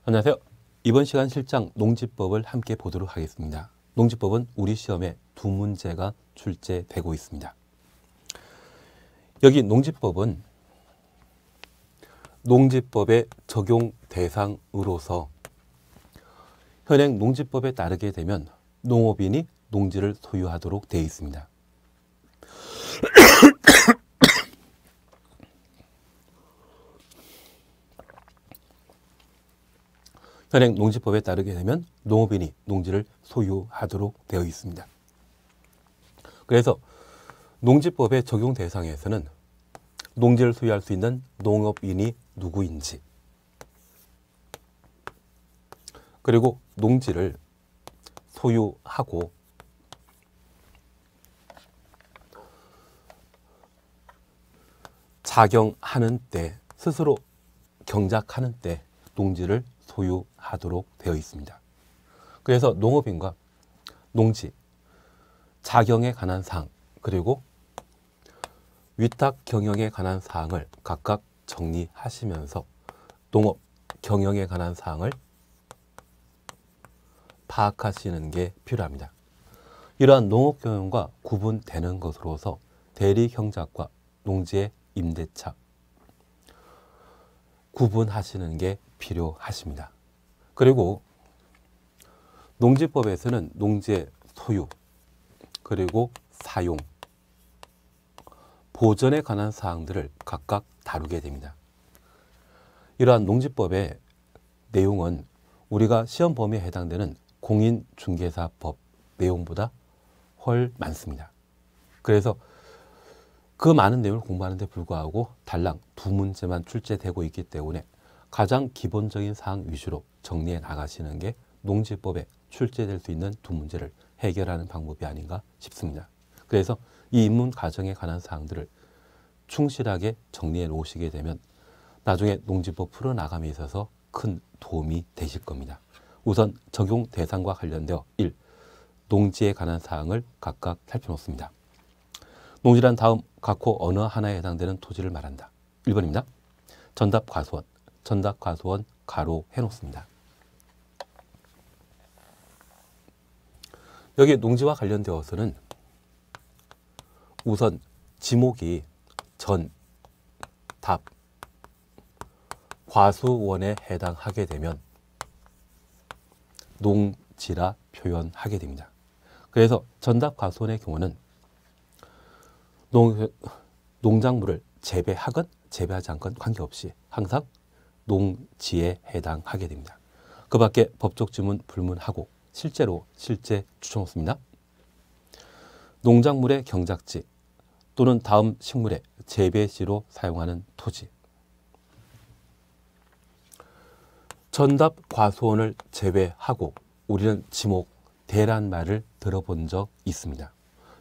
안녕하세요. 이번 시간 실장 농지법을 함께 보도록 하겠습니다. 농지법은 우리 시험에 두 문제가 출제되고 있습니다. 여기 농지법은 농지법의 적용 대상으로서 현행 농지법에 따르게 되면 농업인이 농지를 소유하도록 되어 있습니다. 현행 농지법에 따르게 되면 농업인이 농지를 소유하도록 되어 있습니다. 그래서 농지법의 적용 대상에서는 농지를 소유할 수 있는 농업인이 누구인지, 그리고 농지를 소유하고 작용하는 때, 스스로 경작하는 때 농지를 소유하도록 되어 있습니다. 그래서 농업인과 농지, 작용에 관한 사항, 그리고 위탁 경영에 관한 사항을 각각 정리하시면서 농업 경영에 관한 사항을 파악하시는 게 필요합니다. 이러한 농업 경영과 구분되는 것으로서 대리 경작과 농지의 임대차 구분하시는 게 필요하십니다. 그리고 농지법에서는 농지의 소유, 그리고 사용, 보전에 관한 사항들을 각각 다루게 됩니다. 이러한 농지법의 내용은 우리가 시험 범위에 해당되는 공인중개사법 내용보다 훨 많습니다. 그래서 그 많은 내용을 공부하는 데 불구하고 달랑 두 문제만 출제되고 있기 때문에 가장 기본적인 사항 위주로 정리해 나가시는 게 농지법에 출제될 수 있는 두 문제를 해결하는 방법이 아닌가 싶습니다. 그래서 이 입문 과정에 관한 사항들을 충실하게 정리해 놓으시게 되면 나중에 농지법 풀어나감에 있어서 큰 도움이 되실 겁니다. 우선 적용 대상과 관련되어 1. 농지에 관한 사항을 각각 살펴놓습니다. 농지란 다음 각호 어느 하나에 해당되는 토지를 말한다. 1번입니다. 전답과수원, 전답과수원 가로 해놓습니다. 여기 농지와 관련되어서는 우선 지목이 전, 답, 과수원에 해당하게 되면 농지라 표현하게 됩니다. 그래서 전답 과수원의 경우는 농작물을 재배하건 재배하지 않건 관계없이 항상 농지에 해당하게 됩니다. 그 밖에 법적 지문 불문하고 실제 추천없습니다. 농작물의 경작지 또는 다음 식물의 재배시로 사용하는 토지. 전답 과수원을 제외하고 우리는 지목대란 말을 들어본 적 있습니다.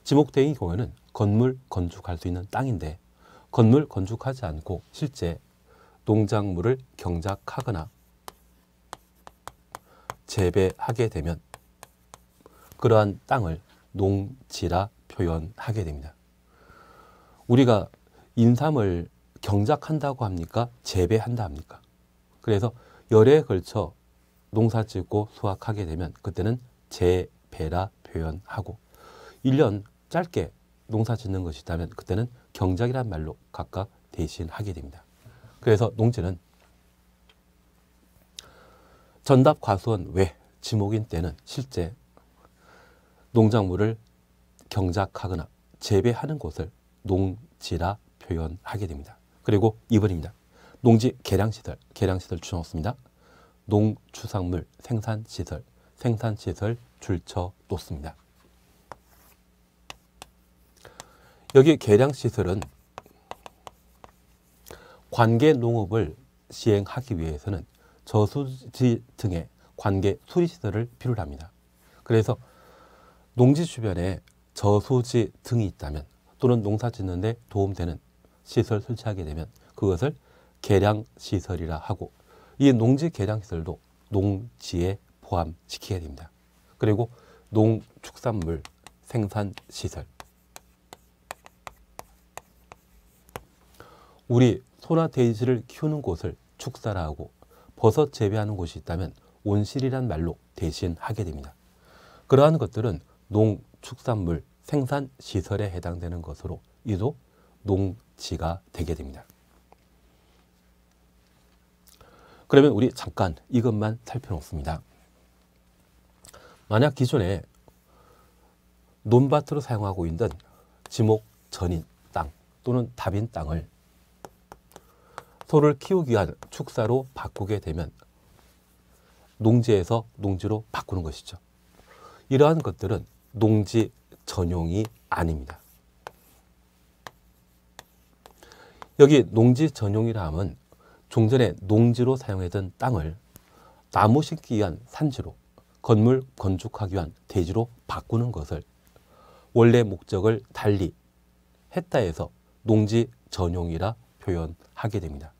지목대의 경우에는 건물 건축할 수 있는 땅인데 건물 건축하지 않고 실제 농작물을 경작하거나 재배하게 되면 그러한 땅을 농지라 표현하게 됩니다. 우리가 인삼을 경작한다고 합니까? 재배한다 합니까? 그래서 열해에 걸쳐 농사 짓고 수확하게 되면 그때는 재배라 표현하고 1년 짧게 농사 짓는 것이라면 그때는 경작이란 말로 각각 대신하게 됩니다. 그래서 농지는 전답 과수원 외 지목인 때는 실제 농작물을 경작하거나 재배하는 곳을 농지라 표현하게 됩니다. 그리고 2번입니다. 농지 개량시설, 개량시설 추천없습니다. 농축산물 생산시설, 생산시설 줄쳐 놓습니다. 여기 개량시설은 관계농업을 시행하기 위해서는 저수지 등의 관계 수리시설을 필요로 합니다. 그래서 농지 주변에 저수지 등이 있다면 또는 농사 짓는 데 도움되는 시설 설치하게 되면 그것을 개량시설이라 하고 이 농지 개량시설도 농지에 포함시키게 됩니다. 그리고 농축산물 생산시설, 우리 소나 돼지를 키우는 곳을 축사라 하고 버섯 재배하는 곳이 있다면 온실이란 말로 대신하게 됩니다. 그러한 것들은 농축산물 생산 시설에 해당되는 것으로 이도 농지가 되게 됩니다. 그러면 우리 잠깐 이것만 살펴놓습니다. 만약 기존에 논밭으로 사용하고 있던 지목 전인 땅 또는 답인 땅을 소를 키우기 위한 축사로 바꾸게 되면 농지에서 농지로 바꾸는 것이죠. 이러한 것들은 농지 전용이 아닙니다. 여기 농지 전용이라 함은 종전에 농지로 사용했던 땅을 나무 심기 위한 산지로, 건물 건축하기 위한 대지로 바꾸는 것을 원래 목적을 달리 했다 해서 농지 전용이라 표현하게 됩니다.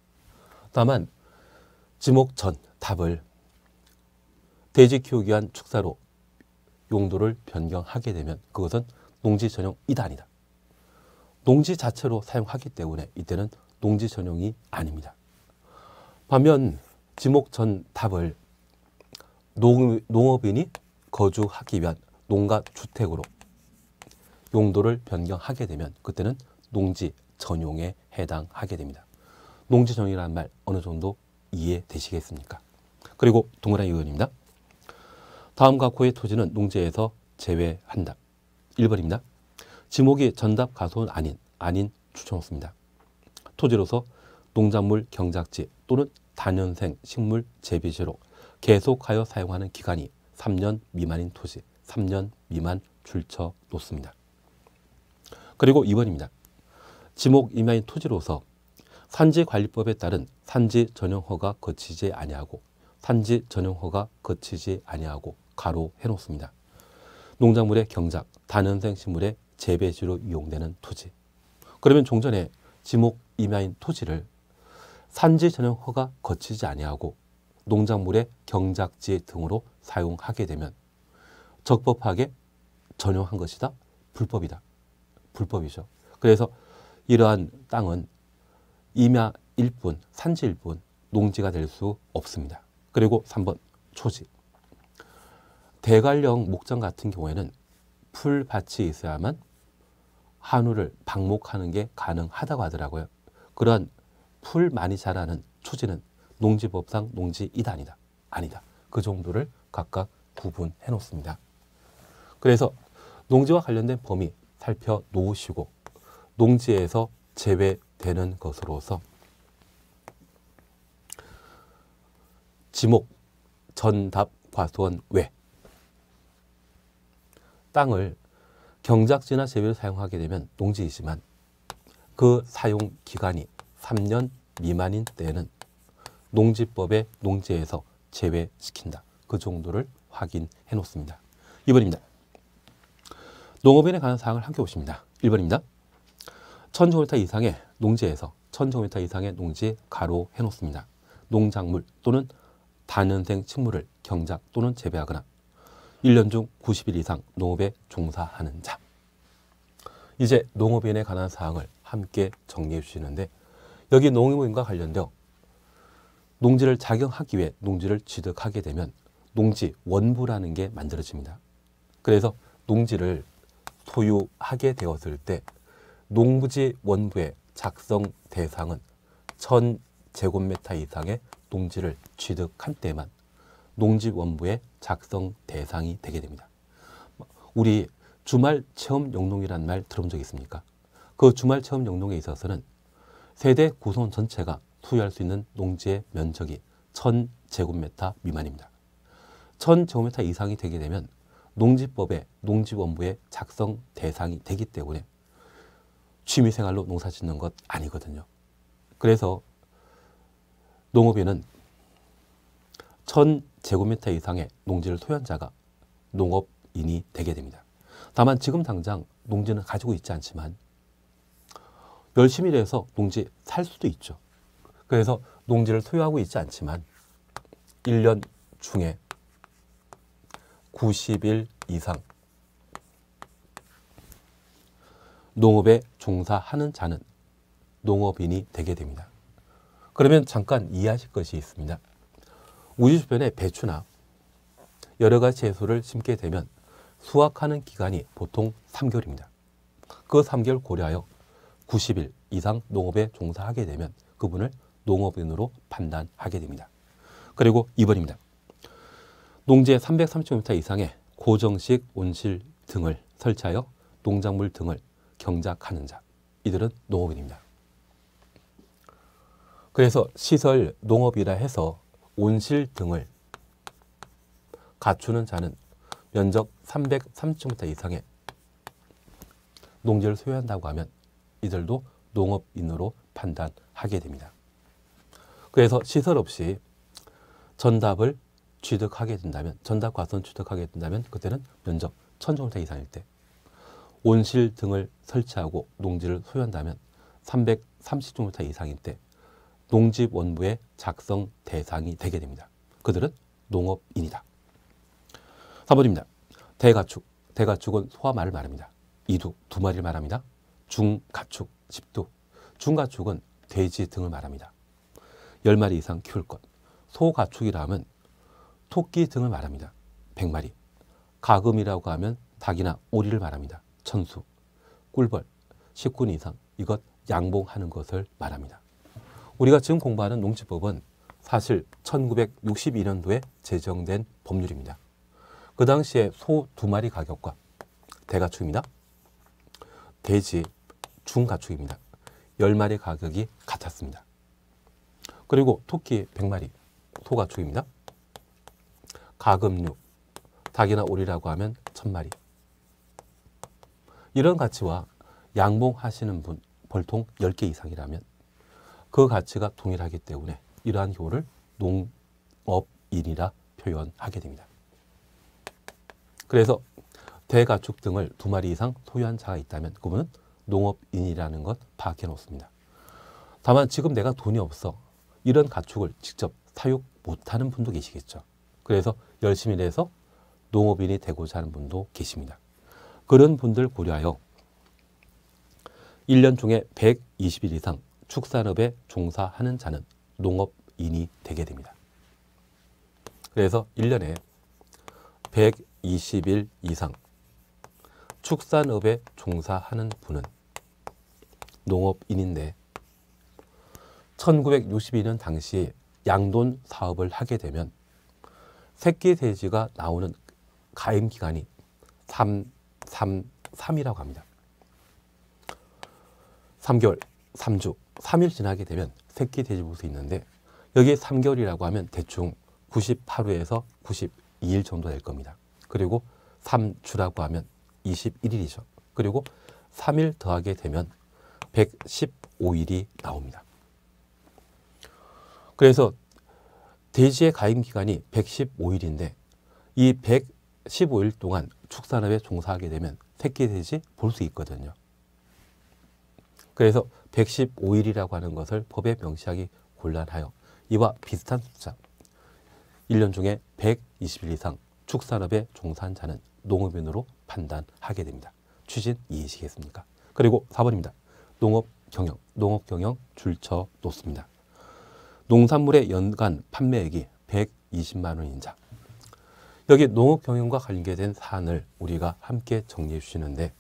다만 지목 전 답을 돼지 키우기 위한 축사로 용도를 변경하게 되면 그것은 농지 전용이다 아니다. 농지 자체로 사용하기 때문에 이때는 농지 전용이 아닙니다. 반면 지목 전 답을 농업인이 거주하기 위한 농가 주택으로 용도를 변경하게 되면 그때는 농지 전용에 해당하게 됩니다. 농지 전용이라는 말 어느 정도 이해되시겠습니까? 그리고 동그라미 의원입니다. 다음 각호의 토지는 농지에서 제외한다. 1번입니다. 지목이 전답 가소는 아닌 추천없습니다. 토지로서 농작물 경작지 또는 다년생 식물 재배지로 계속하여 사용하는 기간이 3년 미만인 토지, 3년 미만 줄쳐 놓습니다. 그리고 2번입니다. 지목 미만인 토지로서 산지관리법에 따른 산지 전용허가 거치지 아니하고 산지 전용허가 거치지 아니하고 가로 해놓습니다. 농작물의 경작, 다년생 식물의 재배지로 이용되는 토지. 그러면 종전에 지목 이마인 토지를 산지 전용 허가 거치지 아니하고 농작물의 경작지 등으로 사용하게 되면 적법하게 전용한 것이다. 불법이다. 불법이죠. 그래서 이러한 땅은 임야일 뿐, 산지일 뿐 농지가 될 수 없습니다. 그리고 3번 초지. 대관령 목장 같은 경우에는 풀밭이 있어야만 한우를 방목하는 게 가능하다고 하더라고요. 그러한 풀 많이 자라는 초지는 농지법상 농지이다 아니다. 아니다. 그 정도를 각각 구분해 놓습니다. 그래서 농지와 관련된 범위 살펴놓으시고 농지에서 제외되는 것으로서 지목, 전답, 과수원 외 땅을 경작지나 재배로 사용하게 되면 농지이지만 그 사용 기간이 3년 미만인 때에는 농지법의 농지에서 제외시킨다. 그 정도를 확인해 놓습니다. 2번입니다. 농업인에 관한 사항을 함께 보십니다. 1번입니다. 1000제곱미터 이상의 농지에서 1000제곱미터 이상의 농지 가로 해놓습니다. 농작물 또는 다년생 식물을 경작 또는 재배하거나 1년 중 90일 이상 농업에 종사하는 자. 이제 농업인에 관한 사항을 함께 정리해 주시는데 여기 농업인과 관련되어 농지를 작용하기 위해 농지를 취득하게 되면 농지 원부라는 게 만들어집니다. 그래서 농지를 소유하게 되었을 때 농부지 원부의 작성 대상은 1000제곱미터 이상의 농지를 취득한 때만 농지 원부의 작성 대상이 되게 됩니다. 우리 주말 체험 영농이라는 말 들어본 적 있습니까? 그 주말 체험 영농에 있어서는 세대 구성원 전체가 소유할 수 있는 농지의 면적이 1000제곱미터 미만입니다. 1000제곱미터 이상이 되게 되면 농지법의 농지원부의 작성 대상이 되기 때문에 취미생활로 농사 짓는 것 아니거든요. 그래서 농업인은 1000제곱미터 이상의 농지를 소유한 자가 농업인이 되게 됩니다. 다만 지금 당장 농지는 가지고 있지 않지만 열심히 일해서 농지 살 수도 있죠. 그래서 농지를 소유하고 있지 않지만 1년 중에 90일 이상 농업에 종사하는 자는 농업인이 되게 됩니다. 그러면 잠깐 이해하실 것이 있습니다. 우리 주변에 배추나 여러 가지 채소를 심게 되면 수확하는 기간이 보통 3개월입니다. 그 3개월 고려하여 90일 이상 농업에 종사하게 되면 그분을 농업인으로 판단하게 됩니다. 그리고 2번입니다. 농지의 330m 이상의 고정식 온실 등을 설치하여 농작물 등을 경작하는 자, 이들은 농업인입니다. 그래서 시설 농업이라 해서 온실 등을 갖추는 자는 면적 330m 이상의 농지를 소유한다고 하면 이들도 농업인으로 판단하게 됩니다. 그래서 시설 없이 전답을 취득하게 된다면, 전답 과선 취득하게 된다면 그때는 면적 1000제곱미터 이상일 때, 온실 등을 설치하고 농지를 소유한다면 330제곱미터 이상일 때 농지원부의 작성 대상이 되게 됩니다. 그들은 농업인이다. 3번입니다. 대가축. 대가축은 소와 말을 말합니다. 이두, 두 마리를 말합니다. 중가축, 10두. 중가축은 돼지 등을 말합니다. 10마리 이상 키울 것. 소가축이라 하면 토끼 등을 말합니다. 100마리. 가금이라고 하면 닭이나 오리를 말합니다. 1000수. 꿀벌, 10군 이상. 이것 양봉하는 것을 말합니다. 우리가 지금 공부하는 농지법은 사실 1962년도에 제정된 법률입니다. 그 당시에 소 2마리 가격과 대가축입니다. 돼지 중가축입니다. 10마리 가격이 같았습니다. 그리고 토끼 100마리 소가축입니다. 가금류, 닭이나 오리라고 하면 1000마리. 이런 가치와 양봉하시는 분 벌통 10개 이상이라면 그 가치가 동일하기 때문에 이러한 효를 농업인이라 표현하게 됩니다. 그래서 대가축 등을 2마리 이상 소유한 자가 있다면 그분은 농업인이라는 것 파악해 놓습니다. 다만 지금 내가 돈이 없어 이런 가축을 직접 사육 못하는 분도 계시겠죠. 그래서 열심히 일해서 농업인이 되고자 하는 분도 계십니다. 그런 분들 고려하여 1년 중에 120일 이상 축산업에 종사하는 자는 농업인이 되게 됩니다. 그래서 1년에 120일 이상 축산업에 종사하는 분은 농업인인데 1962년 당시 양돈 사업을 하게 되면 새끼 돼지가 나오는 가임 기간이 3이라고 합니다. 3개월, 3주, 3일 지나게 되면 새끼 돼지 볼 수 있는데 여기에 3개월이라고 하면 대충 98회에서 92일 정도 될 겁니다. 그리고 3주라고 하면 21일이죠. 그리고 3일 더하게 되면 115일이 나옵니다. 그래서 돼지의 가임 기간이 115일인데 이 115일 동안 축산업에 종사하게 되면 새끼 돼지 볼 수 있거든요. 그래서 115일이라고 하는 것을 법에 명시하기 곤란하여 이와 비슷한 숫자 1년 중에 120일 이상 축산업에 종사한 자는 농업인으로 판단하게 됩니다. 취진 이해하시겠습니까? 그리고 4번입니다. 농업경영 줄쳐 놓습니다. 농산물의 연간 판매액이 120만 원인 자. 여기 농업경영과 관계된 사안을 우리가 함께 정리해 주시는데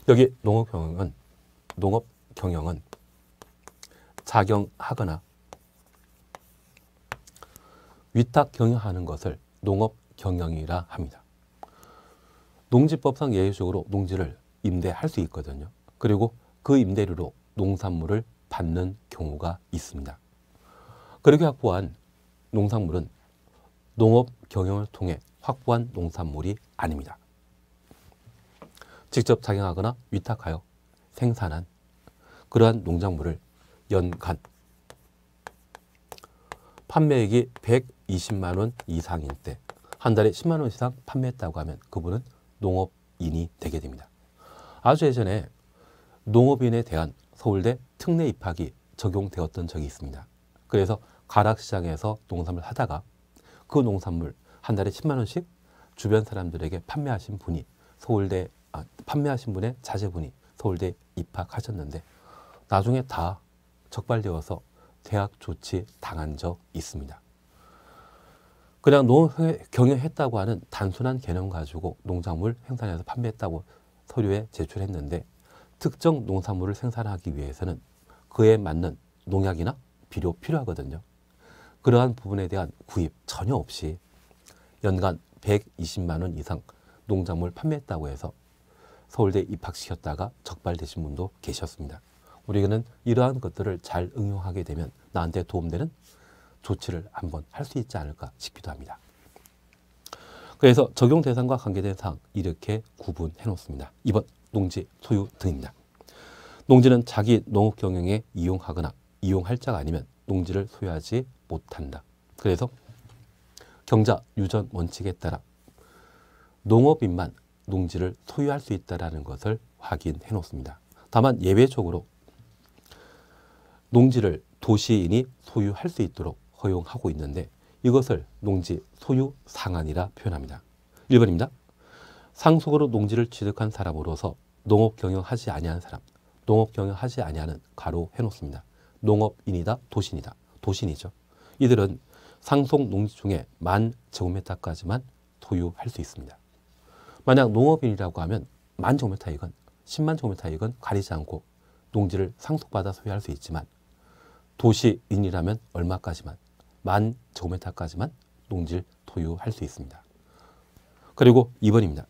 여기 농업경영은 자경하거나 위탁 경영하는 것을 농업경영이라 합니다. 농지법상 예외적으로 농지를 임대할 수 있거든요. 그리고 그 임대료로 농산물을 받는 경우가 있습니다. 그렇게 확보한 농산물은 농업 경영을 통해 확보한 농산물이 아닙니다. 직접 작용하거나 위탁하여 생산한 그러한 농작물을 연간 판매액이 120만 원 이상일 때 한 달에 10만 원 이상 판매했다고 하면 그분은 농업인이 되게 됩니다. 아주 예전에 농업인에 대한 서울대 특례 입학이 적용되었던 적이 있습니다. 그래서 가락시장에서 농산물을 하다가 그 농산물 한 달에 10만 원씩 주변 사람들에게 판매하신 분이 판매하신 분의 자제분이 서울대 입학하셨는데 나중에 다 적발되어서 대학 조치 당한 적 있습니다. 그냥 농업 경영했다고 하는 단순한 개념 가지고 농작물 생산해서 판매했다고 서류에 제출했는데 특정 농산물을 생산하기 위해서는 그에 맞는 농약이나 비료 필요하거든요. 그러한 부분에 대한 구입 전혀 없이 연간 120만 원 이상 농작물 판매했다고 해서 서울대 입학시켰다가 적발되신 분도 계셨습니다. 우리는 이러한 것들을 잘 응용하게 되면 나한테 도움되는 조치를 한번 할 수 있지 않을까 싶기도 합니다. 그래서 적용 대상과 관계된 사항 이렇게 구분해 놓습니다. 2번 농지 소유 등입니다. 농지는 자기 농업 경영에 이용하거나 이용할 자가 아니면 농지를 소유하지 못한다. 그래서 경자 유전 원칙에 따라 농업인만 농지를 소유할 수 있다는 것을 확인해 놓습니다. 다만 예외적으로 농지를 도시인이 소유할 수 있도록 허용하고 있는데 이것을 농지 소유 상한이라 표현합니다. 1번입니다. 상속으로 농지를 취득한 사람으로서 농업 경영하지 아니한 사람, 농업 경영하지 아니하는 가로 해놓습니다. 농업인이다, 도신이다. 도신이죠. 이들은 상속 농지 중에 10,000제곱미터까지만 소유할 수 있습니다. 만약 농업인이라고 하면 10,000제곱미터이건 100,000제곱미터이건 가리지 않고 농지를 상속받아 소유할 수 있지만 도시인이라면 얼마까지만 10,000제곱미터까지만 농지를 소유할 수 있습니다. 그리고 2번입니다.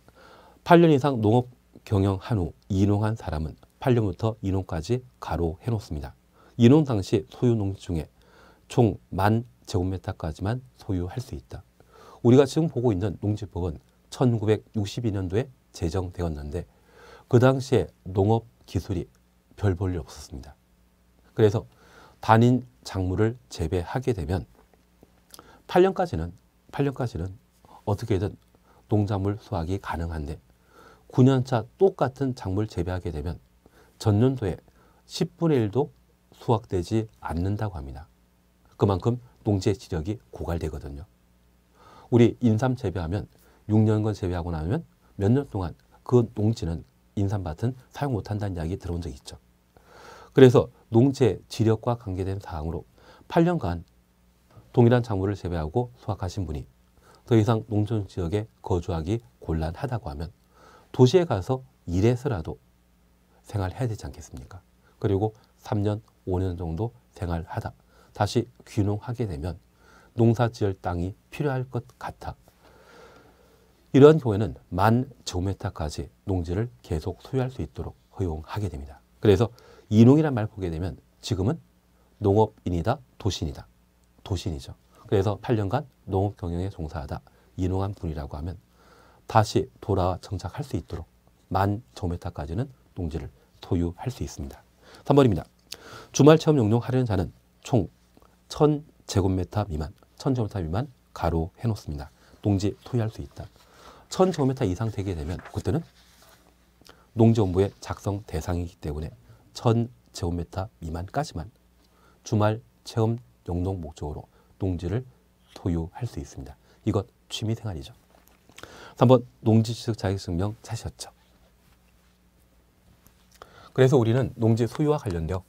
8년 이상 농업 경영한 후 이농한 사람은 8년부터 이농까지 가로 해놓습니다. 이농 당시 소유 농지 중에 총 10,000제곱미터까지만 소유할 수 있다. 우리가 지금 보고 있는 농지법은 1962년도에 제정되었는데 그 당시에 농업 기술이 별 볼일 없었습니다. 그래서 단인 작물을 재배하게 되면 8년까지는 어떻게든 농작물 수확이 가능한데 9년차 똑같은 작물 재배하게 되면 전년도에 10분의 1도 수확되지 않는다고 합니다. 그만큼 농지의 지력이 고갈되거든요. 우리 인삼 재배하면 6년간 재배하고 나면 몇 년 동안 그 농지는 인삼밭은 사용 못한다는 이야기 들어온 적이 있죠. 그래서 농지의 지력과 관계된 사항으로 8년간 동일한 작물을 재배하고 수확하신 분이 더 이상 농촌 지역에 거주하기 곤란하다고 하면 도시에 가서 일해서라도 생활해야 되지 않겠습니까? 그리고 3년, 5년 정도 생활하다 다시 귀농하게 되면 농사 지을 땅이 필요할 것 같아 이러한 경우에는 10,000제곱미터까지 농지를 계속 소유할 수 있도록 허용하게 됩니다. 그래서 이농이란 말 보게 되면 지금은 농업인이다, 도신이다. 도신이죠. 그래서 8년간 농업 경영에 종사하다 이농한 분이라고 하면 다시 돌아와 정착할 수 있도록 10,000제곱미터까지는 농지를 소유할 수 있습니다. 3번입니다. 주말 체험 용용 하려는 자는 총 1,000제곱미터 미만, 1,000제곱미터 미만 가로 해놓습니다. 농지 소유할 수 있다. 1,000제곱미터 이상 되게 되면 그때는 농지원부의 작성 대상이기 때문에 1,000제곱미터 미만까지만 주말 체험 용농 목적으로 농지를 소유할 수 있습니다. 이것 취미생활이죠. 3번 농지취득 자격증명 찾으셨죠. 그래서 우리는 농지 소유와 관련되어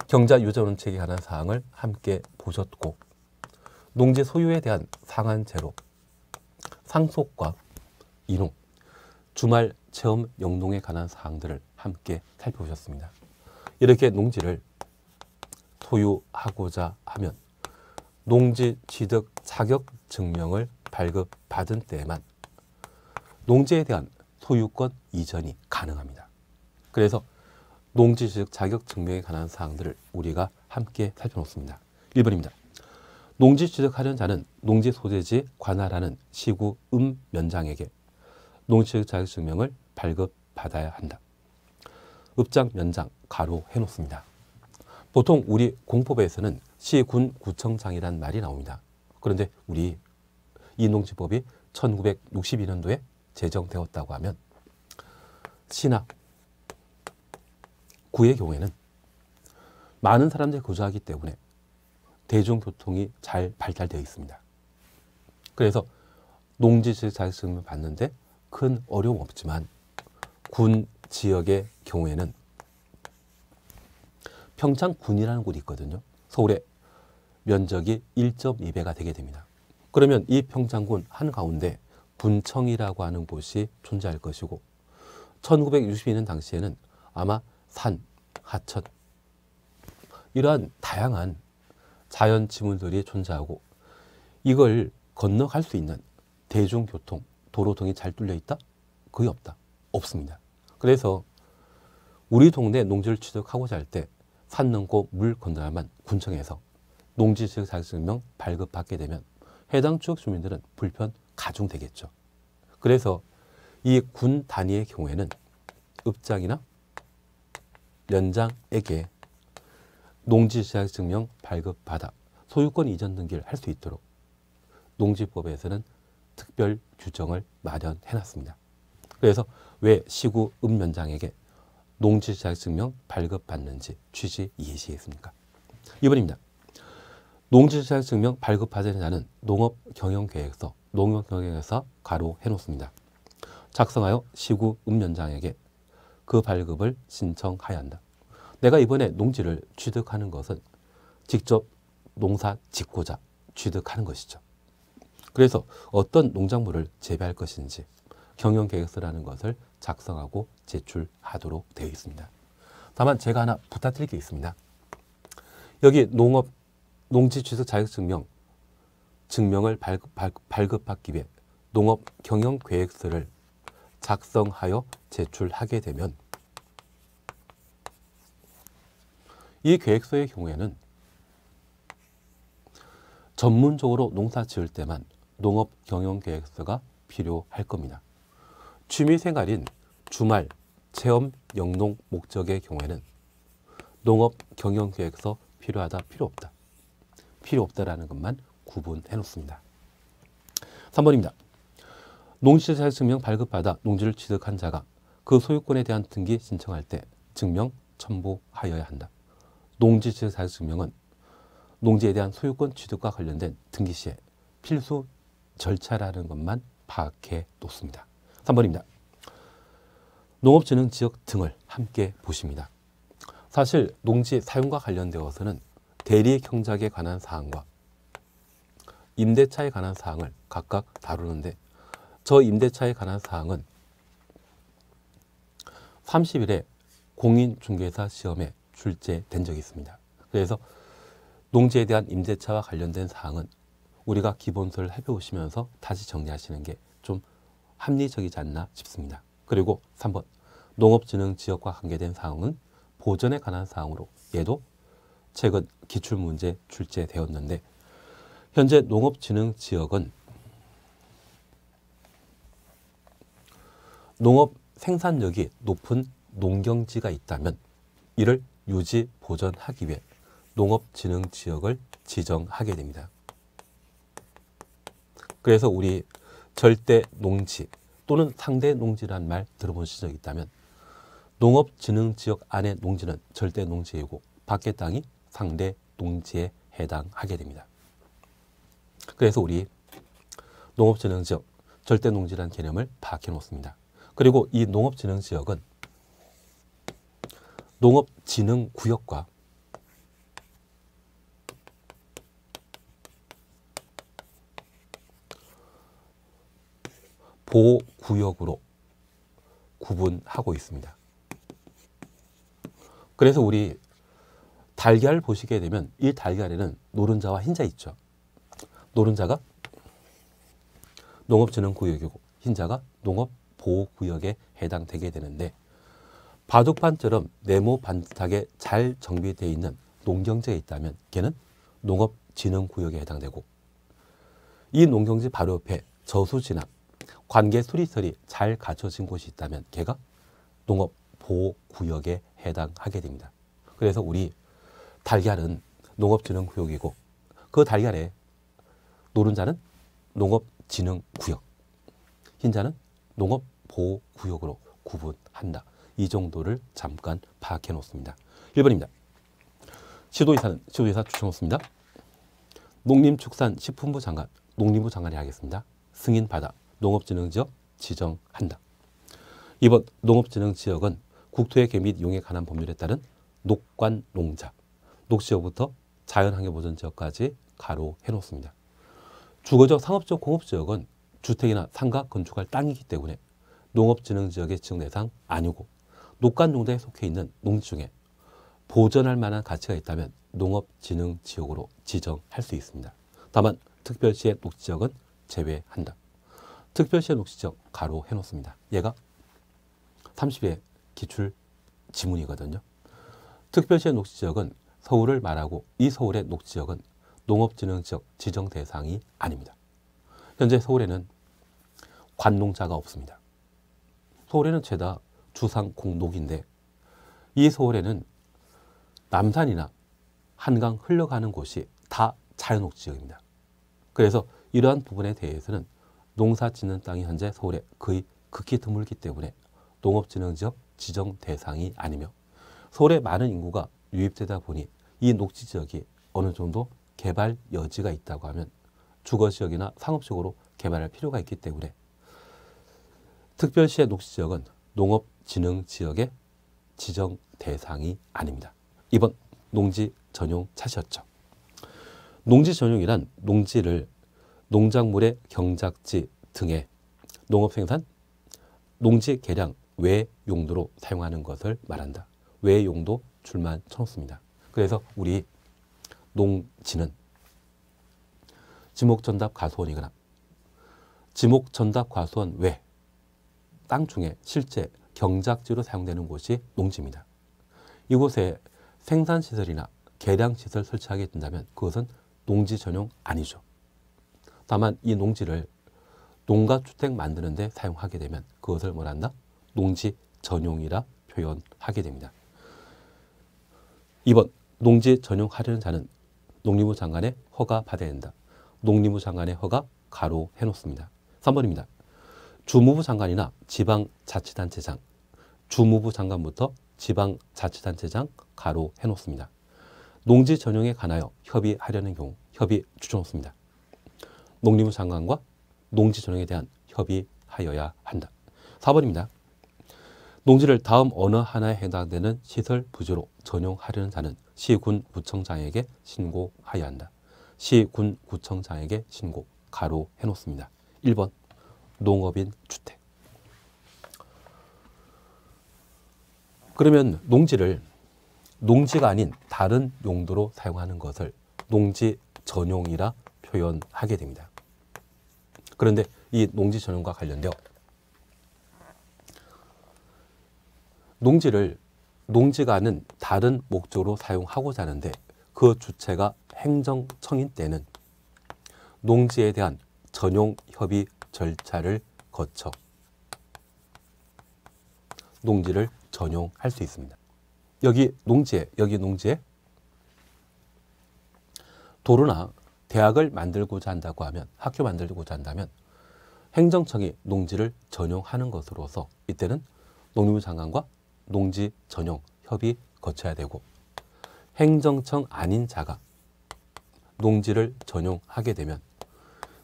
경자 유전 원칙에 관한 사항을 함께 보셨고 농지 소유에 대한 상한제로 상속과 이농, 주말 체험 영농에 관한 사항들을 함께 살펴보셨습니다. 이렇게 농지를 소유하고자 하면 농지 취득 자격 증명을 발급받은 때에만 농지에 대한 소유권 이전이 가능합니다. 그래서 농지 취득 자격 증명에 관한 사항들을 우리가 함께 살펴놓습니다. 1번입니다. 농지 취득하려는 자는 농지 소재지 관할하는 시구 면장에게 농지 취득 자격 증명을 발급받아야 한다. 읍장 면장 가로 해놓습니다. 보통 우리 공법에서는 시군 구청장이란 말이 나옵니다. 그런데 우리 이 농지법이 1962년도에 제정되었다고 하면 시나 구의 경우에는 많은 사람들이 거주하기 때문에 대중교통이 잘 발달되어 있습니다. 그래서 농지취득 자격증을 받는데 큰 어려움 없지만 군 지역의 경우에는 평창군이라는 곳이 있거든요. 서울의 면적이 1.2배가 되게 됩니다. 그러면 이 평창군 한가운데 군청이라고 하는 곳이 존재할 것이고 1962년 당시에는 아마 산, 하천 이러한 다양한 자연 지물들이 존재하고 이걸 건너갈 수 있는 대중교통, 도로 등이 잘 뚫려 있다? 거의 없다. 없습니다. 그래서 우리 동네 농지를 취득하고자 할 때 산 넘고 물 건너야만 군청에서 농지취득 자격증명 발급받게 되면 해당 지역 주민들은 불편 가중되겠죠. 그래서 이 군 단위의 경우에는 읍장이나 연장에게 농지자격증명 발급받아 소유권 이전 등기를 할 수 있도록 농지법에서는 특별 규정을 마련해놨습니다. 그래서 왜 시구 읍면장에게 농지자격증명 발급받는지 취지 이해시겠습니까? 2번입니다. 농지자격증명 발급받은 자는 농업경영계획서, 농업경영계획서 가로 해놓습니다. 작성하여 시구 읍면장에게 그 발급을 신청하여야 한다. 내가 이번에 농지를 취득하는 것은 직접 농사 짓고자 취득하는 것이죠. 그래서 어떤 농작물을 재배할 것인지 경영계획서라는 것을 작성하고 제출하도록 되어 있습니다. 다만 제가 하나 부탁드릴 게 있습니다. 여기 농지취득 자격증명 증명을 발급받기 위해 농업경영계획서를 작성하여 제출하게 되면 이 계획서의 경우에는 전문적으로 농사 지을 때만 농업경영계획서가 필요할 겁니다. 취미생활인 주말, 체험, 영농 목적의 경우에는 농업경영계획서 필요하다, 필요 없다. 필요 없다라는 것만 구분해 놓습니다. 3번입니다. 농지자격증명 발급받아 농지를 취득한 자가 그 소유권에 대한 등기 신청할 때 증명 첨부하여야 한다. 농지자격증명은 농지에 대한 소유권 취득과 관련된 등기 시에 필수 절차라는 것만 파악해 놓습니다. 3번입니다. 농업진흥지역 등을 함께 보십니다. 사실 농지 사용과 관련되어서는 대리 경작에 관한 사항과 임대차에 관한 사항을 각각 다루는데 저 임대차에 관한 사항은 30일에 공인중개사 시험에 출제된 적이 있습니다. 그래서 농지에 대한 임대차와 관련된 사항은 우리가 기본서를 해보시면서 다시 정리하시는 게 좀 합리적이지 않나 싶습니다. 그리고 3번 농업진흥지역과 관계된 사항은 보전에 관한 사항으로 얘도 최근 기출문제 출제되었는데 현재 농업진흥지역은 농업 생산력이 높은 농경지가 있다면 이를 유지 보전하기 위해 농업진흥지역을 지정하게 됩니다. 그래서 우리 절대 농지 또는 상대 농지라는 말 들어보신 적 있다면 농업진흥지역 안의 농지는 절대 농지이고 밖의 땅이 상대 농지에 해당하게 됩니다. 그래서 우리 농업진흥지역, 절대 농지라는 개념을 파악해 놓습니다. 그리고 이 농업진흥지역은 농업진흥구역과 보호구역으로 구분하고 있습니다. 그래서 우리 달걀 보시게 되면 이 달걀에는 노른자와 흰자 있죠. 노른자가 농업진흥구역이고 흰자가 농업보호구역에 해당되게 되는데 바둑판처럼 네모 반듯하게 잘 정비되어 있는 농경지가 있다면 걔는 농업진흥구역에 해당되고 이 농경지 바로 옆에 저수지나 관계 수리설이 잘 갖춰진 곳이 있다면 걔가 농업보호구역에 해당하게 됩니다. 그래서 우리 달걀은 농업진흥구역이고 그 달걀에 노른자는 농업진흥구역, 흰자는 농업보호구역으로 구분한다. 이 정도를 잠깐 파악해 놓습니다. 1번입니다. 지도이사 추천했습니다. 농림축산식품부 장관, 농림부 장관이 하겠습니다. 승인받아 농업진흥지역 지정한다. 2번 농업진흥지역은 국토의 개 및 용에 관한 법률에 따른 녹관농자, 녹지역부터 자연환경보전지역까지 가로 해놓습니다. 주거적, 상업적, 공업지역은 주택이나 상가 건축할 땅이기 때문에 농업진흥지역의 지정 대상 아니고 녹간농지에 속해 있는 농지 중에 보전할 만한 가치가 있다면 농업진흥지역으로 지정할 수 있습니다. 다만 특별시의 녹지지역은 제외한다. 특별시의 녹지지역 가로 해놓습니다. 얘가 30회 기출 지문이거든요. 특별시의 녹지지역은 서울을 말하고 이 서울의 녹지지역은 농업진흥지역 지정 대상이 아닙니다. 현재 서울에는 관농자가 없습니다. 서울에는 죄다 주상공록인데 이 서울에는 남산이나 한강 흘러가는 곳이 다 자연녹지역입니다. 그래서 이러한 부분에 대해서는 농사 짓는 땅이 현재 서울에 거의 극히 드물기 때문에 농업진흥지역 지정 대상이 아니며 서울에 많은 인구가 유입되다 보니 이 녹지지역이 어느 정도 개발 여지가 있다고 하면 주거지역이나 상업적으로 개발할 필요가 있기 때문에 특별시의 녹지지역은 농업진흥지역의 지정 대상이 아닙니다. 이번 농지 전용 차시였죠. 농지 전용이란 농지를 농작물의 경작지 등의 농업생산, 농지 개량 외 용도로 사용하는 것을 말한다. 외 용도 줄만 쳐놓습니다. 그래서 우리 농지는 지목전답과수원이거나 지목전답과수원 외 땅 중에 실제 경작지로 사용되는 곳이 농지입니다. 이곳에 생산시설이나 개량시설 설치하게 된다면 그것은 농지 전용 아니죠. 다만 이 농지를 농가주택 만드는 데 사용하게 되면 그것을 뭐란다? 농지 전용이라 표현하게 됩니다. 2번 농지 전용하려는 자는 농림부 장관의 허가 받아야 된다. 농림부 장관의 허가 가로 해놓습니다. 3번입니다. 주무부 장관이나 지방자치단체장, 주무부 장관부터 지방자치단체장 가로 해놓습니다. 농지 전용에 관하여 협의하려는 경우 협의 주쳐놓습니다. 농림부 장관과 농지 전용에 대한 협의하여야 한다. 4번입니다. 농지를 다음 어느 하나에 해당되는 시설 부지로 전용하려는 자는 시군 구청장에게 신고하여야 한다. 시군 구청장에게 신고 가로 해놓습니다. 1번 농업인 주택. 그러면 농지를 농지가 아닌 다른 용도로 사용하는 것을 농지 전용이라 표현하게 됩니다. 그런데 이 농지 전용과 관련되어 농지를 농지가 아닌 다른 목적으로 사용하고자 하는데 그 주체가 행정청인 때는 농지에 대한 전용 협의 절차를 거쳐 농지를 전용할 수 있습니다. 여기 농지에 도로나 대학을 만들고자 한다고 하면 학교 만들고자 한다면 행정청이 농지를 전용하는 것으로서 이때는 농림부 장관과 농지 전용 협의 거쳐야 되고 행정청 아닌 자가 농지를 전용하게 되면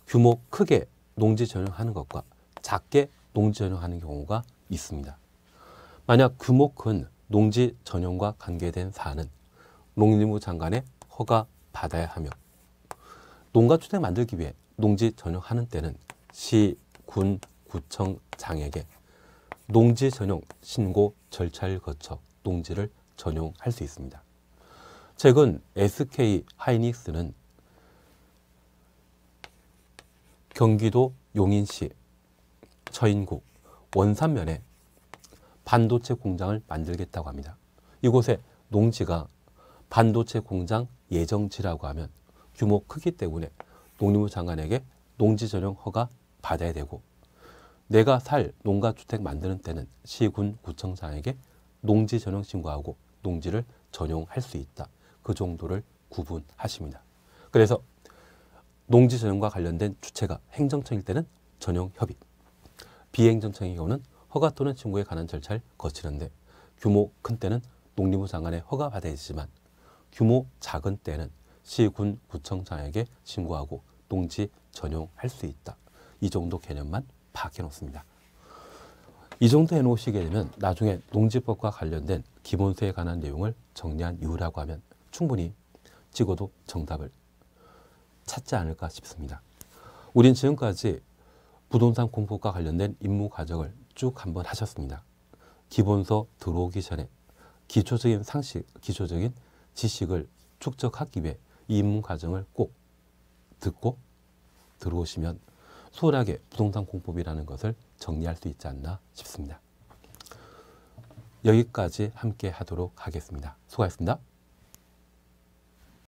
규모 크게 농지 전용하는 것과 작게 농지 전용하는 경우가 있습니다. 만약 규모 큰 농지 전용과 관계된 사안은 농림부 장관의 허가 받아야 하며 농가주택 만들기 위해 농지 전용하는 때는 시, 군, 구청장에게 농지 전용 신고 절차를 거쳐 농지를 전용할 수 있습니다. 최근 SK 하이닉스는 경기도 용인시 처인구 원산면에 반도체 공장을 만들겠다고 합니다. 이곳에 농지가 반도체 공장 예정지라고 하면 규모 크기 때문에 농림부 장관에게 농지 전용 허가 받아야 되고 내가 살 농가주택 만드는 때는 시군 구청장에게 농지 전용 신고하고 농지를 전용할 수 있다. 그 정도를 구분하십니다. 그래서 농지 전용과 관련된 주체가 행정청일 때는 전용 협의, 비행정청의 경우는 허가 또는 신고에 관한 절차를 거치는데 규모 큰 때는 농림부 장관의 허가 받아야 되지만 규모 작은 때는 시군 구청장에게 신고하고 농지 전용할 수 있다. 이 정도 개념만 파악해 놓습니다. 이 정도 해놓으시게 되면 나중에 농지법과 관련된 기본소에 관한 내용을 정리한 이유라고 하면 충분히 찍어도 정답을 찾지 않을까 싶습니다. 우린 지금까지 부동산 공법과 관련된 임무 과정을 쭉 한번 하셨습니다. 기본서 들어오기 전에 기초적인 상식, 기초적인 지식을 축적하기 위해 이 입문 과정을 꼭 듣고 들어오시면 수월하게 부동산 공법이라는 것을 정리할 수 있지 않나 싶습니다. 여기까지 함께 하도록 하겠습니다. 수고하셨습니다.